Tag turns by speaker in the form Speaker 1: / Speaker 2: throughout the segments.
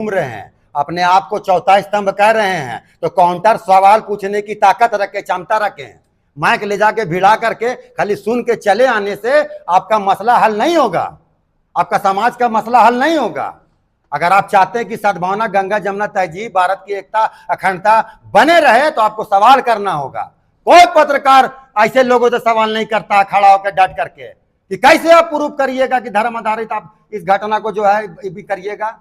Speaker 1: घूम रहे हैं, अपने आप को चौथा स्तंभ कह रहे हैं, तो काउंटर सवाल पूछने की ताकत रखे, क्षमता रखें। माइक ले जाके भिड़ा करके खाली सुन के चले आने से आपका मसला हल नहीं होगा, आपका समाज का मसला हल नहीं होगा। अगर आप चाहते हैं कि सद्भावना, गंगा जमुना तहजीब, भारत की एकता अखंडता बने रहे, तो आपको सवाल करना होगा। कोई पत्रकार ऐसे लोगों से सवाल नहीं करता खड़ा होकर डट करके कि कैसे आप प्रूफ करिएगा कि धर्म आधारित आप इस घटना को जो है भी करिएगा।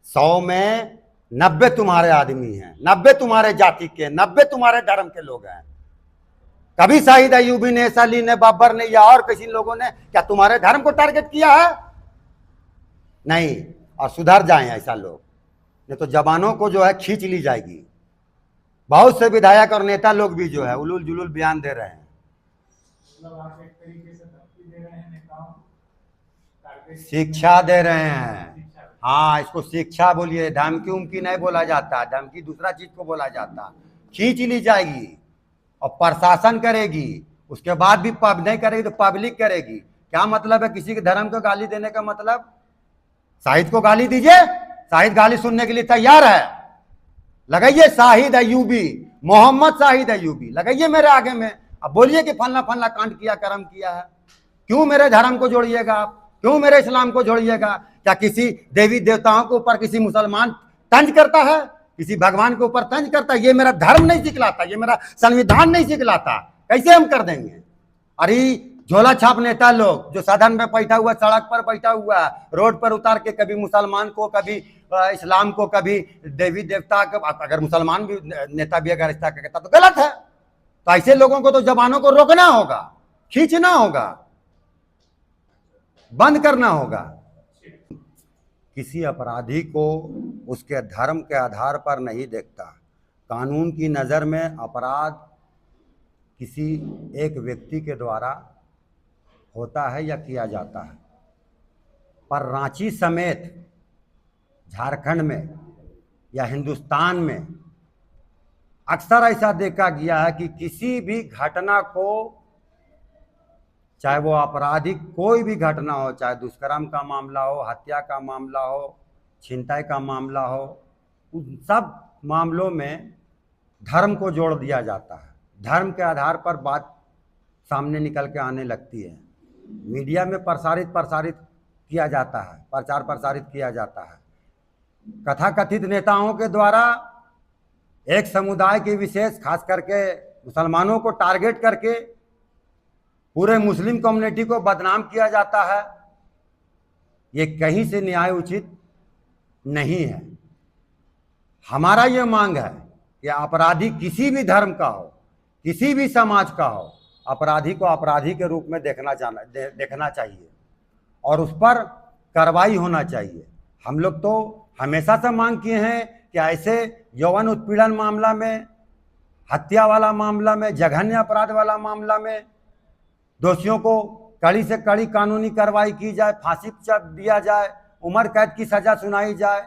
Speaker 1: 100 में 90 तुम्हारे आदमी हैं, 90 तुम्हारे जाति के, 90 तुम्हारे धर्म के लोग हैं। कभी शहीद अयूबी ने, सली ने, बाबर ने या और किसी लोगों ने क्या तुम्हारे धर्म को टारगेट किया है? नहीं। और सुधर जाएं ऐसा लोग, नहीं तो जवानों को जो है खींच ली जाएगी। बहुत से विधायक और नेता लोग भी जो है उलूल जुलूल बयान दे रहे हैं।
Speaker 2: आप एक तरीके से धमकी दे रहे हैं नेताओं को,
Speaker 1: शिक्षा दे रहे हैं। हाँ, इसको शिक्षा बोलिए, धमकी उमकी नहीं बोला जाता, धमकी दूसरा चीज को बोला जाता। खींच ली जाएगी और प्रशासन करेगी, उसके बाद भी नहीं करेगी तो पब्लिक करेगी। क्या मतलब है किसी के धर्म को गाली देने का? मतलब शाहिद को गाली दीजिए, शाहिद गाली सुनने के लिए तैयार है। लगाइए शाहिद अयूबी, मोहम्मद शाहिद अयूबी लगाइए मेरे आगे में, अब बोलिए कि फलना फलना कांड किया, कर्म किया है। क्यों मेरे धर्म को जोड़िएगा आप? क्यों मेरे इस्लाम को जोड़िएगा? क्या किसी देवी देवताओं के ऊपर किसी मुसलमान तंज करता है? किसी भगवान के ऊपर तंज करता है? ये मेरा धर्म नहीं सिखलाता, ये मेरा संविधान नहीं सिखलाता। कैसे हम कर देंगे? अरे झोला छाप नेता लोग जो सदन में बैठा हुआ, सड़क पर बैठा हुआ, रोड पर उतार के कभी मुसलमान को, कभी इस्लाम को, कभी देवी देवता को, अगर मुसलमान भी नेता भी अगर ऐसा कहता तो गलत है। तो ऐसे लोगों को तो जवानों को रोकना होगा, खींचना होगा, बंद करना होगा। किसी अपराधी को उसके धर्म के आधार पर नहीं देखता। कानून की नज़र में अपराध किसी एक व्यक्ति के द्वारा होता है या किया जाता है, पर रांची समेत झारखंड में या हिंदुस्तान में अक्सर ऐसा देखा गया है कि किसी भी घटना को, चाहे वो आपराधिक कोई भी घटना हो, चाहे दुष्कर्म का मामला हो, हत्या का मामला हो, छिनताई का मामला हो, उन सब मामलों में धर्म को जोड़ दिया जाता है। धर्म के आधार पर बात सामने निकल के आने लगती है, मीडिया में प्रसारित किया जाता है, प्रचार प्रसारित किया जाता है। कथाकथित नेताओं के द्वारा एक समुदाय के विशेष, खास करके मुसलमानों को टारगेट करके पूरे मुस्लिम कम्युनिटी को बदनाम किया जाता है। ये कहीं से न्याय उचित नहीं है। हमारा ये मांग है कि अपराधी किसी भी धर्म का हो, किसी भी समाज का हो, अपराधी को अपराधी के रूप में देखना चाहिए और उस पर कार्रवाई होना चाहिए। हम लोग तो हमेशा से मांग किए हैं कि ऐसे यौवन उत्पीड़न मामला में, हत्या वाला मामला में, जघन्य अपराध वाला मामला में दोषियों को कड़ी से कड़ी कानूनी कार्रवाई की जाए, फांसी दिया जाए, उम्र कैद की सजा सुनाई जाए,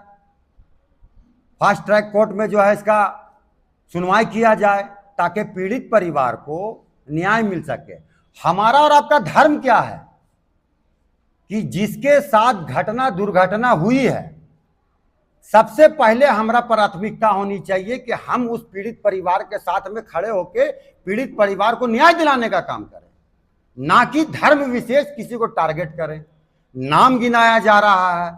Speaker 1: फास्ट ट्रैक कोर्ट में जो है इसका सुनवाई किया जाए, ताकि पीड़ित परिवार को न्याय मिल सके। हमारा और आपका धर्म क्या है कि जिसके साथ घटना दुर्घटना हुई है, सबसे पहले हमारा प्राथमिकता होनी चाहिए कि हम उस पीड़ित परिवार के साथ में खड़े होकर पीड़ित परिवार को न्याय दिलाने का काम करें, ना कि धर्म विशेष किसी को टारगेट करें। नाम गिनाया जा रहा है,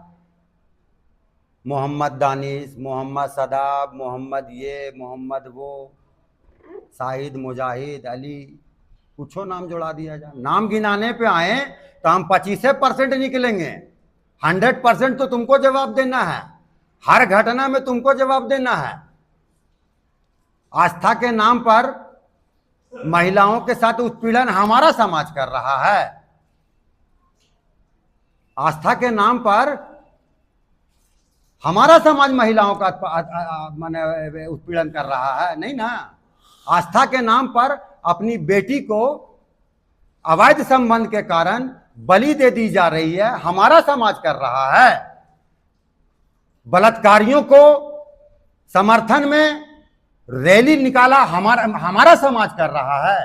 Speaker 1: मोहम्मद दानिश, मोहम्मद सदाब, मोहम्मद ये, मोहम्मद वो, शाहिद, मुजाहिद, अली, कुछो नाम जोड़ा दिया जाए। नाम गिनाने पे आए तो हम 25% निकलेंगे। 100% तो तुमको जवाब देना है, हर घटना में तुमको जवाब देना है। आस्था के नाम पर महिलाओं के साथ उत्पीड़न हमारा समाज कर रहा है। आस्था के नाम पर हमारा समाज महिलाओं का माने उत्पीड़न कर रहा है, नहीं ना। आस्था के नाम पर अपनी बेटी को अवैध संबंध के कारण बलि दे दी जा रही है, हमारा समाज कर रहा है। बलात्कारियों को समर्थन में रैली निकाला हमारा समाज कर रहा है।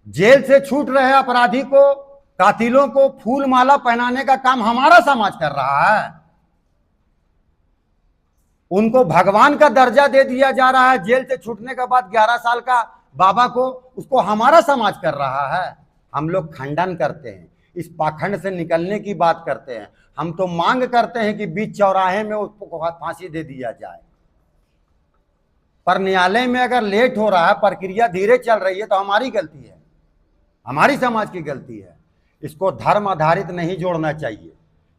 Speaker 1: जेल से छूट रहे अपराधी को, कातिलों को फूल माला पहनाने का काम हमारा समाज कर रहा है। उनको भगवान का दर्जा दे दिया जा रहा है। जेल से छूटने के बाद 11 साल का बाबा को, उसको हमारा समाज कर रहा है। हम लोग खंडन करते हैं, इस पाखंड से निकलने की बात करते हैं। हम तो मांग करते हैं कि बीच चौराहे में उसको फांसी दे दिया जाए। पर न्यायालय में अगर लेट हो रहा है, प्रक्रिया धीरे चल रही है, तो हमारी गलती है, हमारी समाज की गलती है। इसको धर्म आधारित नहीं जोड़ना चाहिए।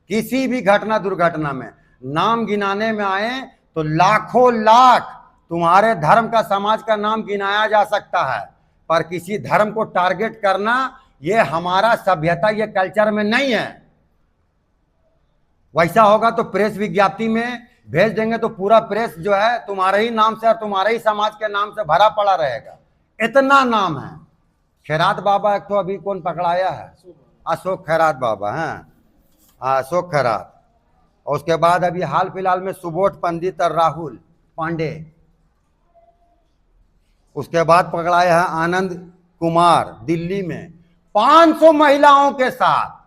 Speaker 1: किसी भी घटना दुर्घटना में नाम गिनाने में आए तो लाखों लाख तुम्हारे धर्म का, समाज का नाम गिनाया जा सकता है, पर किसी धर्म को टारगेट करना ये हमारा सभ्यता, ये कल्चर में नहीं है। वैसा होगा तो प्रेस विज्ञप्ति में भेज देंगे तो पूरा प्रेस जो है तुम्हारे ही नाम से और तुम्हारे ही समाज के नाम से भरा पड़ा रहेगा। इतना नाम है। खैरात बाबा एक तो अभी कौन पकड़ाया है, अशोक खैरात बाबा हैं, अशोक खैरात। और उसके बाद अभी हाल फिलहाल में सुबोध पंडित और राहुल पांडे। उसके बाद पकड़ाया है आनंद कुमार दिल्ली में 500 महिलाओं के साथ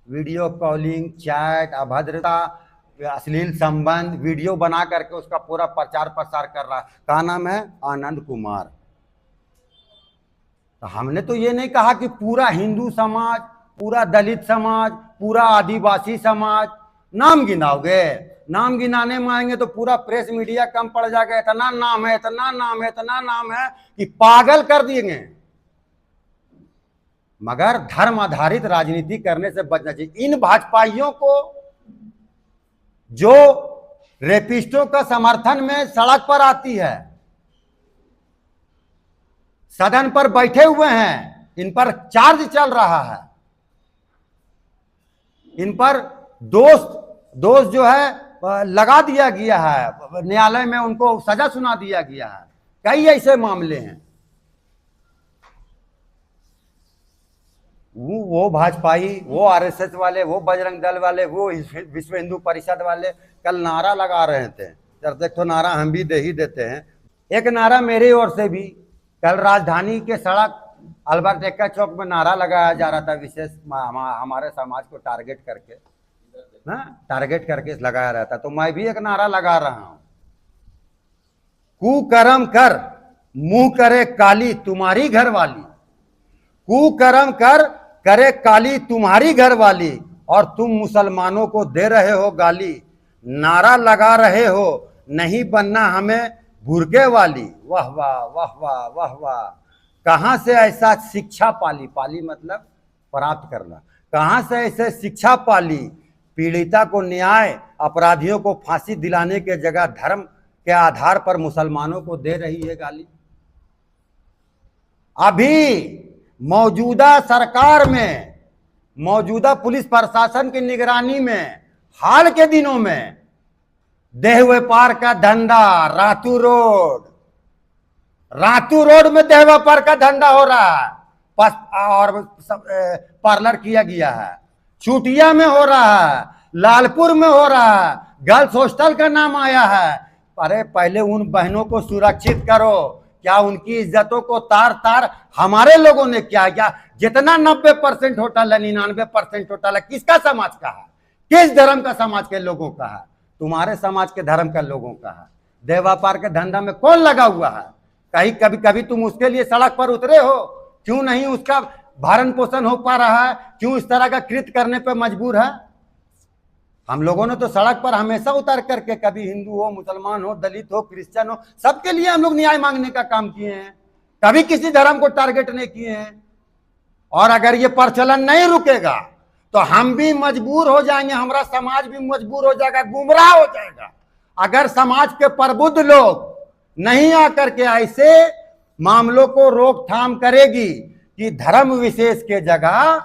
Speaker 1: वीडियो कॉलिंग, चैट, अभद्रता, अश्लील संबंध वीडियो बना करके उसका पूरा प्रचार प्रसार कर रहा है। क्या नाम है? आनंद कुमार। तो हमने तो ये नहीं कहा कि पूरा हिंदू समाज, पूरा दलित समाज, पूरा आदिवासी समाज। नाम गिनाओगे, नाम गिनाने में आएंगे तो पूरा प्रेस मीडिया कम पड़ जाएगा। इतना नाम है, इतना नाम है, इतना नाम है कि पागल कर दिएंगे। मगर धर्म आधारित राजनीति करने से बचना चाहिए। इन भाजपाइयों को जो रेपिस्टों का समर्थन में सड़क पर आती है, सदन पर बैठे हुए हैं, इन पर चार्ज चल रहा है, इन पर दोष जो है लगा दिया गया है, न्यायालय में उनको सजा सुना दिया गया है। कई ऐसे मामले हैं। वो भाजपाई, वो आरएसएस वाले, वो बजरंग दल वाले, वो विश्व हिंदू परिषद वाले कल नारा लगा रहे थे। जब देखो नारा हम भी दे ही देते हैं। एक नारा मेरी ओर से भी कल राजधानी के सड़क अल्बर्ट एक्का चौक में नारा लगाया जा रहा था, विशेष हमारे समाज को टारगेट करके, टारगेट करके लगाया रहता। तो मैं भी एक नारा लगा रहा हूं, कुकर्म कर मुंह करे काली तुम्हारी घरवाली, कुकर्म कर करे काली तुम्हारी घरवाली, और तुम मुसलमानों को दे रहे हो गाली, नारा लगा रहे हो नहीं बनना हमें बुर्के वाली। वाह वाह वाह वाह वाह वाह। कहां से ऐसा शिक्षा पाली, पाली मतलब प्राप्त करना, कहां से ऐसे शिक्षा पाली? पीड़िता को न्याय, अपराधियों को फांसी दिलाने के जगह धर्म के आधार पर मुसलमानों को दे रही है गाली। अभी मौजूदा सरकार में, मौजूदा पुलिस प्रशासन की निगरानी में हाल के दिनों में देह व्यापार का धंधा, रातू रोड में देह व्यापार का धंधा हो रहा है और पार्लर किया गया है। चूटिया में हो रहा है, लालपुर में हो रहा है, गर्ल्स हॉस्टल का नाम आया है। अरे पहले उन बहनों को सुरक्षित करो। क्या उनकी इज्जतों को तार तार हमारे लोगों ने क्या किया? जितना 90% होटल है, 99% होटल है, किसका समाज का है? किस धर्म का समाज के लोगों का है? तुम्हारे समाज के धर्म का लोगों का है। देह व्यापार के धंधा में कौन लगा हुआ है? कहीं कभी कभी तुम उसके लिए सड़क पर उतरे हो? क्यों नहीं उसका भरण पोषण हो पा रहा है? क्यों इस तरह का कृत्य करने पर मजबूर है? हम लोगों ने तो सड़क पर हमेशा उतर करके, कभी हिंदू हो, मुसलमान हो, दलित हो, क्रिश्चियन हो, सबके लिए हम लोग न्याय मांगने का काम किए हैं। कभी किसी धर्म को टारगेट नहीं किए हैं। और अगर ये प्रचलन नहीं रुकेगा तो हम भी मजबूर हो जाएंगे, हमारा समाज भी मजबूर हो जाएगा, गुमराह हो जाएगा। अगर समाज के प्रबुद्ध लोग नहीं आकर के ऐसे मामलों को रोकथाम करेगी कि धर्म विशेष के जगह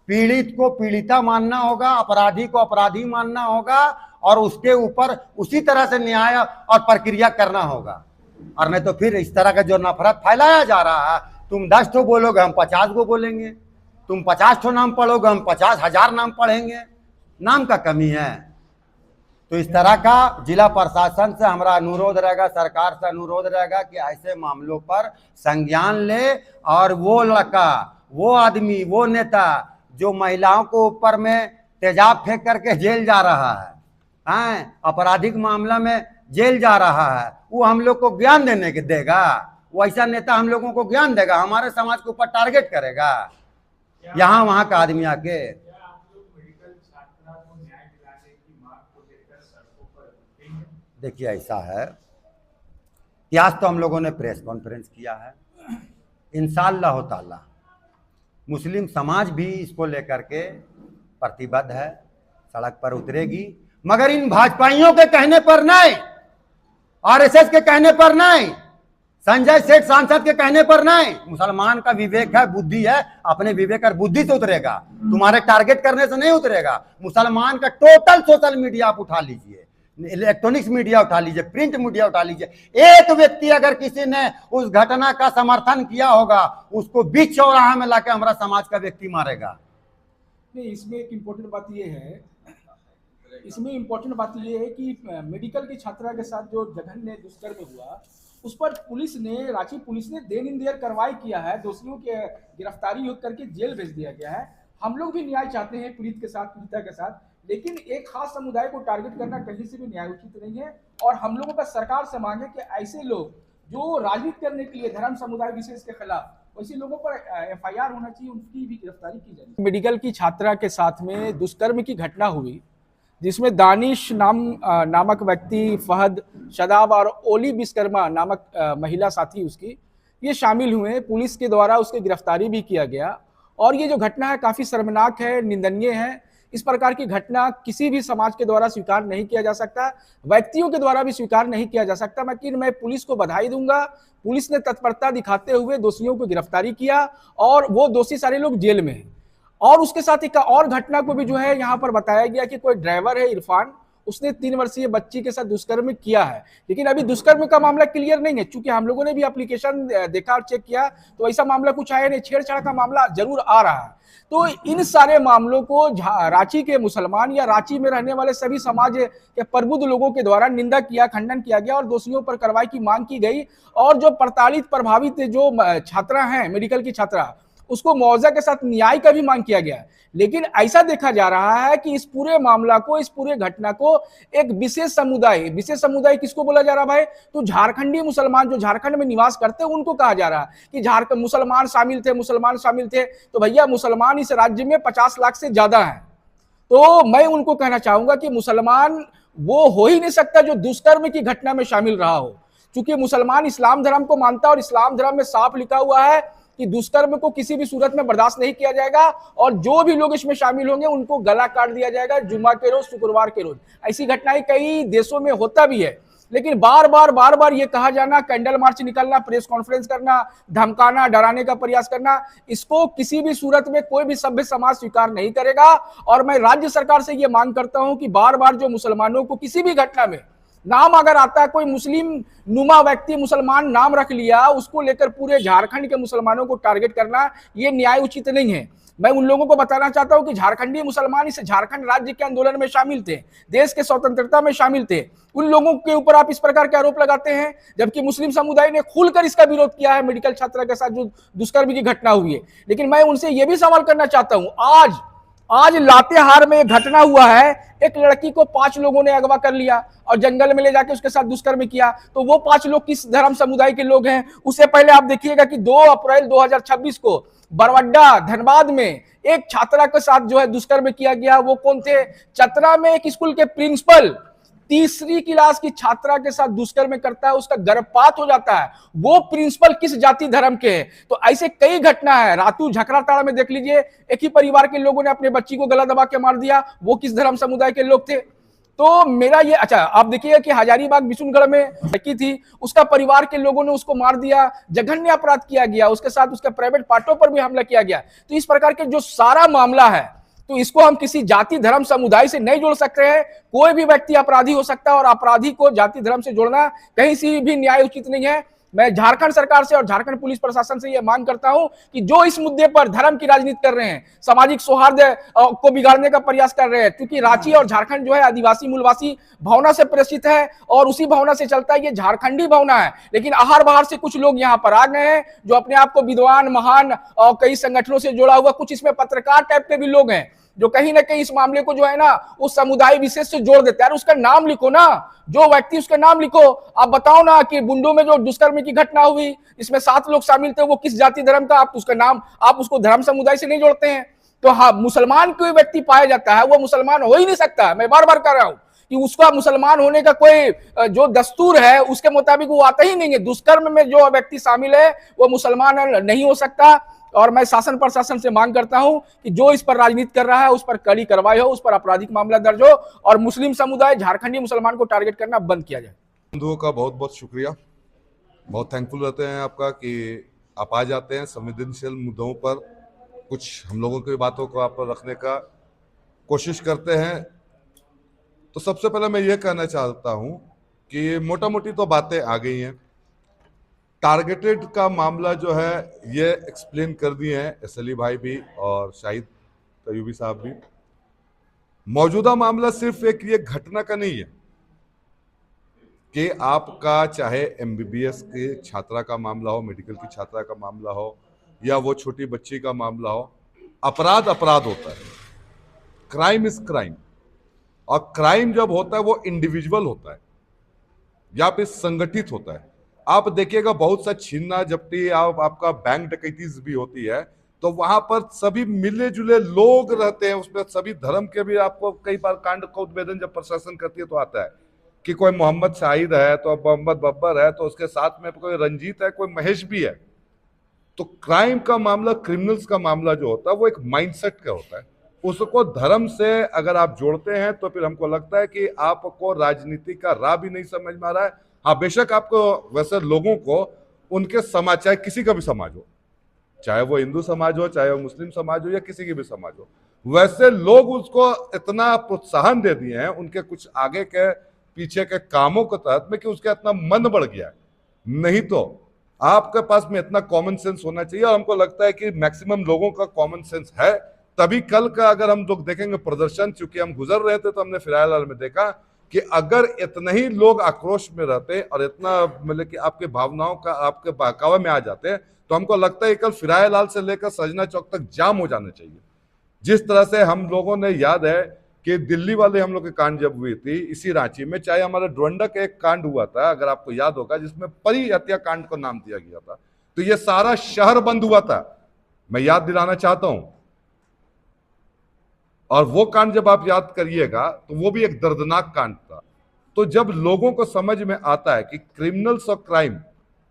Speaker 1: पीड़ित को पीड़िता मानना होगा, अपराधी को अपराधी मानना होगा, और उसके ऊपर उसी तरह से न्याय और प्रक्रिया करना होगा। और नहीं तो फिर इस तरह का जो नफरत फैलाया जा रहा है, तुम 10 ठो बोलोगे, हम 50 को बोलेंगे, तुम 50 ठो नाम पढ़ोगे, हम 50,000 नाम पढ़ेंगे। नाम का कमी है। तो इस तरह का जिला प्रशासन से हमारा अनुरोध रहेगा, सरकार से अनुरोध रहेगा कि ऐसे मामलों पर संज्ञान ले, और वो लड़का, वो आदमी, वो नेता जो महिलाओं को ऊपर में तेजाब फेंक करके जेल जा रहा है, आपराधिक मामला में जेल जा रहा है, वो हम लोग को ज्ञान देने के देगा? वो ऐसा नेता हम लोगों को ज्ञान देगा? हमारे समाज के ऊपर टारगेट करेगा यहाँ वहां का आदमी आके?
Speaker 2: क्या आप लोग मेडिकल छात्रा को न्याय दिलाने की मांग को लेकर सड़कों पर उतरेंगे?
Speaker 1: देखिए ऐसा है कि आज तो हम लोगों ने प्रेस कॉन्फ्रेंस किया है, इंशाअल्लाह ताला मुस्लिम समाज भी इसको लेकर के प्रतिबद्ध है, सड़क पर उतरेगी, मगर इन भाजपाइयों के कहने पर नहीं, आरएसएस के कहने पर नहीं, संजय सेठ सांसद के कहने पर नहीं। मुसलमान का विवेक है, बुद्धि है, अपने विवेक और बुद्धि से उतरेगा, तुम्हारे टारगेट करने से नहीं उतरेगा। मुसलमान का टोटल सोशल मीडिया आप उठा लीजिए, इलेक्ट्रॉनिक्स मीडिया उठा लीजिए, प्रिंट मीडिया उठा लीजिए, एक व्यक्ति अगर किसी ने उस घटना का समर्थन किया होगा, उसको बीच चौराहा में लाके हमारा समाज का व्यक्ति मारेगा।
Speaker 3: नहीं, इसमें एक इम्पोर्टेंट बात ये है, कि मेडिकल की छात्रा के साथ जो जघन्य दुष्कर्म हुआ, उस पर रांची पुलिस ने देन इन देयर कार्रवाई किया है, दोषियों के गिरफ्तारी करके जेल भेज दिया गया है। हम लोग भी न्याय चाहते हैं पीड़ित के साथ, पीड़िता के साथ, लेकिन एक खास समुदाय को टारगेट करना कहीं से भी न्याय उचित नहीं है। और हम लोगों का सरकार से मांगे कि ऐसे लोग जो राजनीति करने के लिए धर्म समुदाय विशेष के खिलाफ, वैसे लोगों पर एफआईआर होना चाहिए, उनकी भी गिरफ्तारी की जाए। मेडिकल की छात्रा के साथ में दुष्कर्म की घटना हुई, जिसमें दानिश नामक व्यक्ति, फहद, शदाब और ओली विश्वकर्मा नामक महिला साथी उसकी, ये शामिल हुए। पुलिस के द्वारा उसकी गिरफ्तारी भी किया गया। और ये जो घटना है काफी शर्मनाक है, निंदनीय है। इस प्रकार की घटना किसी भी समाज के द्वारा स्वीकार नहीं किया जा सकता, व्यक्तियों के द्वारा भी स्वीकार नहीं किया जा सकता। लेकिन मैं पुलिस को बधाई दूंगा, पुलिस ने तत्परता दिखाते हुए दोषियों को गिरफ्तारी किया और वो दोषी सारे लोग जेल में हैं। और उसके साथ एक और घटना को भी जो है यहाँ पर बताया गया कि कोई ड्राइवर है इरफान, उसने 3 वर्षीय बच्ची के साथ दुष्कर्म किया है। लेकिन अभी दुष्कर्म का मामला क्लियर नहीं है, चूंकि हम लोगों ने भी एप्लीकेशन देखा और चेक किया तो ऐसा मामला कुछ आया नहीं, छेड़छाड़ का मामला जरूर आ रहा है। तो इन सारे मामलों को रांची के मुसलमान या रांची में रहने वाले सभी समाज के प्रबुद्ध लोगों के द्वारा निंदा किया, खंडन किया गया और दोषियों पर कार्रवाई की मांग की गई। और जो प्रभावित जो छात्रा है, मेडिकल की छात्रा, उसको मुआवजा के साथ न्याय का भी मांग किया गया। लेकिन ऐसा देखा जा रहा है कि इस पूरे मामला को, इस पूरे घटना को एक विशेष समुदाय किसको बोला जा रहा है भाई? तो झारखंडी मुसलमान जो झारखंड में निवास करते हैं उनको कहा जा रहा है कि झारखंड मुसलमान शामिल थे। तो भैया मुसलमान इस राज्य में 50 लाख से ज्यादा है। तो मैं उनको कहना चाहूंगा कि मुसलमान वो हो ही नहीं सकता जो दुष्कर्म की घटना में शामिल रहा हो, क्योंकि मुसलमान इस्लाम धर्म को मानता है और इस्लाम धर्म में साफ लिखा हुआ है कि दुष्कर्म को किसी भी सूरत में बर्दाश्त नहीं किया जाएगा और जो भी लोग इसमें शामिल होंगे उनको गला काट दिया जाएगा जुम्मा के रोज, शुक्रवार के रोज। ऐसी घटनाएं कई देशों में होता भी है। लेकिन बार बार ये कहा जाना, कैंडल मार्च निकलना, प्रेस कॉन्फ्रेंस करना, धमकाना, डराने का प्रयास करना, इसको किसी भी सूरत में कोई भी सभ्य समाज स्वीकार नहीं करेगा। और मैं राज्य सरकार से ये मांग करता हूं कि बार जो मुसलमानों को किसी भी घटना में नाम अगर आता है, कोई मुस्लिम नुमा व्यक्ति मुसलमान नाम रख लिया, उसको लेकर पूरे झारखंड के मुसलमानों को टारगेट करना ये न्याय उचित नहीं है। मैं उन लोगों को बताना चाहता हूं कि झारखंडी मुसलमान इस झारखंड राज्य के आंदोलन में शामिल थे, देश के स्वतंत्रता में शामिल थे। उन लोगों के ऊपर आप इस प्रकार के आरोप लगाते हैं, जबकि मुस्लिम समुदाय ने खुलकर इसका विरोध किया है, मेडिकल छात्रा के साथ जो दुष्कर्म की घटना हुई है। लेकिन मैं उनसे यह भी सवाल करना चाहता हूं, आज लातेहार में एक घटना हुआ है, एक लड़की को 5 लोगों ने अगवा कर लिया और जंगल में ले जाके उसके साथ दुष्कर्म किया। तो वो 5 लोग किस धर्म समुदाय के लोग हैं? उससे पहले आप देखिएगा कि 2 अप्रैल 2026 को बरवड्डा धनबाद में एक छात्रा के साथ जो है दुष्कर्म किया गया। वो कौन थे? चतरा में एक स्कूल के प्रिंसिपल 3री क्लास की छात्रा के साथ दुष्कर्म करता है, उसका गर्भपात हो जाता है। वो प्रिंसिपल किस जाति धर्म के हैं? तो ऐसे कई घटना है। रातू झकराताड़ा में देख लीजिए, एक ही परिवार के लोगों ने अपने बच्ची को गला दबा के मार दिया। वो किस धर्म समुदाय के लोग थे? तो मेरा ये, अच्छा आप देखिए कि हजारीबाग बिशुनगढ़ में लड़की थी, उसका परिवार के लोगों ने उसको मार दिया, जघन्य अपराध किया गया, उसके साथ उसके प्राइवेट पार्टों पर भी हमला किया गया। तो इस प्रकार के जो सारा मामला है, तो इसको हम किसी जाति धर्म समुदाय से नहीं जोड़ सकते हैं। कोई भी व्यक्ति अपराधी हो सकता है और अपराधी को जाति धर्म से जोड़ना कहीं से भी न्याय उचित नहीं है। मैं झारखंड सरकार से और झारखंड पुलिस प्रशासन से यह मांग करता हूं कि जो इस मुद्दे पर धर्म की राजनीति कर रहे हैं, सामाजिक सौहार्द को बिगाड़ने का प्रयास कर रहे हैं, क्योंकि रांची और झारखंड जो है आदिवासी मूलवासी भावना से प्रेषित है और उसी भावना से चलता है, ये झारखंडी भावना है। लेकिन आहार बाहर से कुछ लोग यहाँ पर आ गए हैं जो अपने आप को विद्वान, महान और कई संगठनों से जुड़ा हुआ, कुछ इसमें पत्रकार टाइप के भी लोग हैं जो कहीं ना कहीं इस मामले को जो है ना उस समुदाय विशेष से जोड़ देता है। उसका नाम लिखो ना, जो व्यक्ति, उसका नाम लिखो। आप बताओ ना कि बुंडू में जो दुष्कर्म की घटना हुई, इसमें 7 लोग शामिल थे, वो किस जाति धर्म का, आप उसका नाम, आप उसको धर्म समुदाय से नहीं जोड़ते हैं। तो हाँ, मुसलमान कोई व्यक्ति पाया जाता है, वो मुसलमान हो ही नहीं सकता। मैं बार बार कह रहा हूं कि उसका मुसलमान होने का कोई जो दस्तूर है उसके मुताबिक वो आता ही नहीं है। दुष्कर्म में जो व्यक्ति शामिल है वो मुसलमान नहीं हो सकता। और मैं शासन प्रशासन से मांग करता हूं कि जो इस पर राजनीति कर रहा है उस पर कड़ी कार्रवाई हो, उस पर आपराधिक मामला दर्ज हो और मुस्लिम समुदाय, झारखंडी मुसलमान को टारगेट करना बंद किया जाए।
Speaker 4: बंधुओं का बहुत बहुत शुक्रिया, बहुत थैंकफुल रहते हैं आपका कि आप आ जाते हैं संवेदनशील मुद्दों पर, कुछ हम लोगों की बातों को आप पर रखने का कोशिश करते हैं। तो सबसे पहले मैं ये कहना चाहता हूं कि मोटा मोटी तो बातें आ गई हैं। टारगेटेड का मामला जो है ये एक्सप्लेन कर दिए हैं एसएलई भाई भी और शाहिद तयूबी साहब भी। मौजूदा मामला सिर्फ एक ये घटना का नहीं है कि आपका चाहे एमबीबीएस की छात्रा का मामला हो, मेडिकल की छात्रा का मामला हो या वो छोटी बच्ची का मामला हो। अपराध अपराध होता है, क्राइम इज क्राइम। और क्राइम जब होता है वो इंडिविजुअल होता है या फिर संगठित होता है। आप देखिएगा बहुत सा छीनना झपटी आपका बैंक डकैती भी होती है तो वहां पर सभी मिले जुले लोग रहते हैं, उसमें सभी धर्म के भी आपको कई बार कांड का उद्भेदन जब प्रशासन करती है तो आता है कि कोई मोहम्मद शाहिद है तो मोहम्मद बब्बर है तो उसके साथ में कोई रंजीत है, कोई महेश भी है। तो क्राइम का मामला, क्रिमिनल्स का मामला जो होता है वो एक माइंडसेट का होता है। उसको धर्म से अगर आप जोड़ते हैं तो फिर हमको लगता है कि आपको राजनीति का राह भी नहीं समझ में आ रहा है। हाँ, बेशक आपको वैसे लोगों को उनके समाज, चाहे किसी का भी समाज हो, चाहे वो हिंदू समाज हो, चाहे वो मुस्लिम समाज हो या किसी की भी समाज हो, वैसे लोग उसको इतना प्रोत्साहन दे दिए हैं उनके कुछ आगे के पीछे के कामों के तहत में कि उसका इतना मन बढ़ गया है। नहीं तो आपके पास में इतना कॉमन सेंस होना चाहिए और हमको लगता है कि मैक्सिमम लोगों का कॉमन सेंस है। तभी कल का अगर हम लोग देखेंगे प्रदर्शन, चूंकि हम गुजर रहे थे तो हमने फिरायलाल में देखा कि अगर इतने ही लोग आक्रोश में रहते और इतना मतलब कि आपके भावनाओं का आपके बहकावे में आ जाते तो हमको लगता है कल फिरायलाल से लेकर सजना चौक तक जाम हो जाना चाहिए। जिस तरह से हम लोगों ने, याद है कि दिल्ली वाले हम लोग के कांड जब हुई थी इसी रांची में, चाहे हमारे डोरंडा का एक कांड हुआ था अगर आपको याद होगा जिसमें परी हत्या कांड को नाम दिया गया था, तो ये सारा शहर बंद हुआ था। मैं याद दिलाना चाहता हूं, और वो कांड जब आप याद करिएगा तो वो भी एक दर्दनाक कांड था। तो जब लोगों को समझ में आता है कि क्रिमिनल्स और क्राइम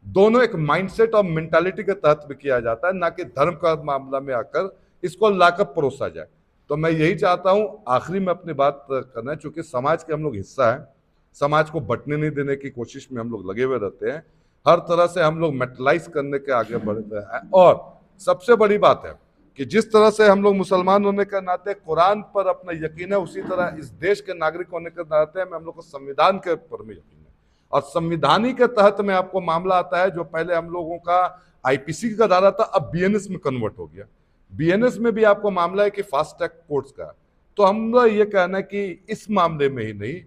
Speaker 4: दोनों एक माइंडसेट और मेंटालिटी के तहत में किया जाता है, ना कि धर्म का मामला में आकर इसको लाकर परोसा जाए, तो मैं यही चाहता हूं आखिरी में अपनी बात करना है। चूंकि समाज के हम लोग हिस्सा है, समाज को बंटने नहीं देने की कोशिश में हम लोग लगे हुए रहते हैं, हर तरह से हम लोग मेटलाइज करने के आगे बढ़ते हैं। और सबसे बड़ी बात है कि जिस तरह से हम लोग मुसलमान होने के नाते कुरान पर अपना यकीन है, उसी तरह इस देश के नागरिक होने के नाते हम लोग को संविधान के ऊपर में यकीन है। और संविधानी के तहत में आपको मामला आता है जो पहले हम लोगों का आईपीसी का दायरा था, अब बीएनएस में कन्वर्ट हो गया। बीएनएस में भी आपको मामला है कि फास्ट ट्रैक कोर्ट्स का। तो हम लोग ये कहना है कि इस मामले में ही नहीं,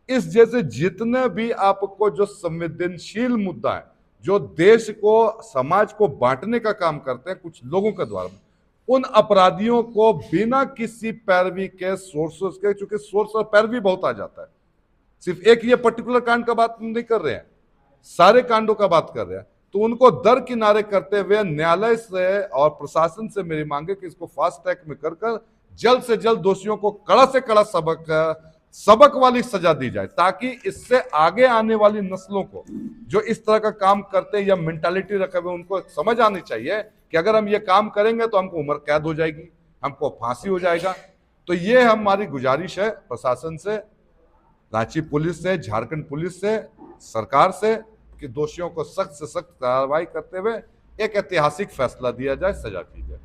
Speaker 4: इस जैसे जितने भी आपको जो संवेदनशील मुद्दा है, जो देश को, समाज को बांटने का काम करते हैं कुछ लोगों के द्वारा, उन अपराधियों को बिना किसी पैरवी के सोर्सेस के, चूंकि सोर्स और पैरवी बहुत आ जाता है, सिर्फ एक ये पर्टिकुलर कांड का बात नहीं कर रहे हैं, सारे कांडों का बात कर रहे हैं, तो उनको दरकिनारे करते हुए न्यायालय से और प्रशासन से मेरी मांग है कि इसको फास्ट ट्रैक में कर जल्द से जल्द दोषियों को कड़ा से कड़ा सबक वाली सजा दी जाए, ताकि इससे आगे आने वाली नस्लों को जो इस तरह का काम करते हैं या मेंटालिटी रखे हुए, उनको समझ आनी चाहिए कि अगर हम ये काम करेंगे तो हमको उम्र कैद हो जाएगी, हमको फांसी हो जाएगा। तो ये हमारी गुजारिश है प्रशासन से, रांची पुलिस से, झारखंड पुलिस से, सरकार से, कि दोषियों को सख्त से सख्त कार्रवाई करते हुए एक ऐतिहासिक फैसला दिया जाए, सजा की जाए।